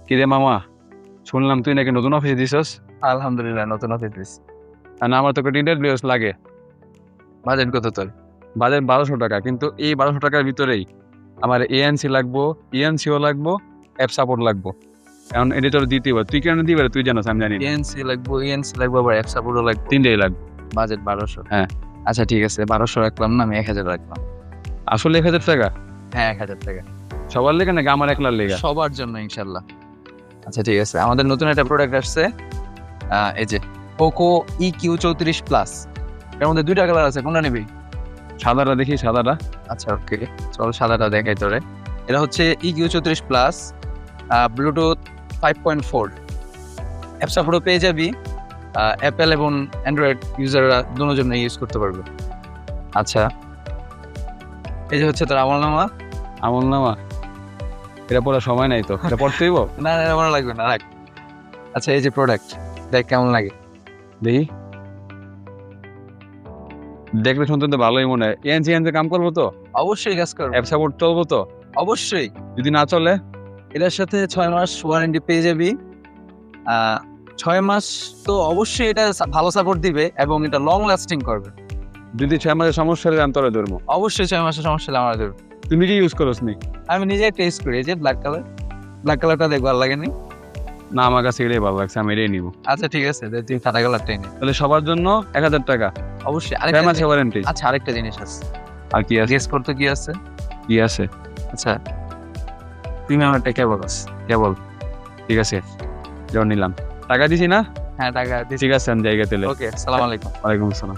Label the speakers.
Speaker 1: কিরে মামা, শুনলাম তুই নাকি নতুন অফিসে দিছস।
Speaker 2: আলহামদুলিল্লাহ, নতুন অফিস।
Speaker 1: আর না, আমার তো ইন্টারভিউস লাগে।
Speaker 2: বাজেট কত তোর?
Speaker 1: বাজেট 1200 টাকা, কিন্তু এই 1200 টাকার ভিতরেই আমার এএনসি লাগবো, ইএনসিও লাগবো, অ্যাপ সাপোর্ট লাগবো। কারণ এটা তোর দিতেই পারে, তুই কেন দিতে পারে তুই জানাস, আমি জানি না।
Speaker 2: ইএনসি লাগবো, আবার অ্যাপ সাপোর্টও লাগবে।
Speaker 1: তিনটেই লাগবে।
Speaker 2: বাজেট 1200।
Speaker 1: হ্যাঁ।
Speaker 2: আচ্ছা ঠিক আছে, 1200 রাখলাম না, আমি 1000 রাখলাম।
Speaker 1: আসলে 1000 টাকা
Speaker 2: হ্যাঁ, 1000 টাকা
Speaker 1: সবার লেগে নাকি আমার একলার লেগে?
Speaker 2: সবার জন্য ইনশাল্লাহ। আচ্ছা ঠিক আছে, আমাদের নতুন একটা প্রোডাক্ট আসছে, এই যে পোকো EQ34 প্লাস। এর মধ্যে দুইটা কালার আছে, কোনটা নিবি?
Speaker 1: সাদাটা দেখি, সাদাটা।
Speaker 2: আচ্ছা ওকে, চল সাদাটা দেখাই তোরে। এটা হচ্ছে EQ34 প্লাস, ব্লুটুথ 5.4, অ্যাপ সাপোর্টও পেয়ে যাবি। অ্যাপেল এবং অ্যান্ড্রয়েড ইউজাররা দুটোর জন্য ইউজ করতে পারবে। আচ্ছা, এই যে হচ্ছে তোর আমলনামা।
Speaker 1: আমল নামা? এটা পড়ার সময় নাই তো, এটা পড়তে হইব।
Speaker 2: না না, আমার লাগবে না, রাখ। আচ্ছা, এই যে প্রোডাক্ট, দেখ কেমন লাগে।
Speaker 1: দেখি, দেখলে শুনতে তো ভালোই মনে হয়। এএনসি এনসি কাম করবো তো?
Speaker 2: অবশ্যই কাজ করবে,
Speaker 1: অ্যাপ সাপোর্ট চলবো তো?
Speaker 2: অবশ্যই।
Speaker 1: যদি না চলে?
Speaker 2: এটার সাথে 6 মাস ওয়ারেন্টি পেয়ে যাবি। 6 মাস তো অবশ্যই এটা ভালো সাপোর্ট দিবে এবং এটা লং লাস্টিং করবে।
Speaker 1: যদি 6 মাসের সমস্যা হলে আমি তোরে ধরবো।
Speaker 2: অবশ্যই 6 মাসের সমস্যা হলে আমরা দেবো।
Speaker 1: তুমি কি ইউজ করোস নি?
Speaker 2: আমি নিজে টেস্ট করি, এই যে ব্ল্যাক কালারটা দেখ, ভালো লাগেনি?
Speaker 1: না, আমার কাছে এটাই ভালো লাগছে, আমি এটাই নিবো।
Speaker 2: আচ্ছা ঠিক আছে, তুই সাদা কালারটাই নে।
Speaker 1: তাহলে সবার জন্য 1000 টাকা,
Speaker 2: অবশ্যই।
Speaker 1: 6 মাসের ওয়ারেন্টি।
Speaker 2: আচ্ছা, আরেকটা জিনিস আছে।
Speaker 1: আর কি আছে?
Speaker 2: গেস করতে কি আছে?
Speaker 1: কি আছে?
Speaker 2: আচ্ছা, তুমি আমার টাকা বলস।
Speaker 1: কেবল? ঠিক আছে, যখন নিলাম টাকা দিছি না?
Speaker 2: হ্যাঁ, টাকা দিছি।
Speaker 1: ঠিক আছে, আমি জায়গা তেলে।
Speaker 2: ওকে, আসসালামু আলাইকুম।
Speaker 1: ওয়ালাইকুম আসসালাম।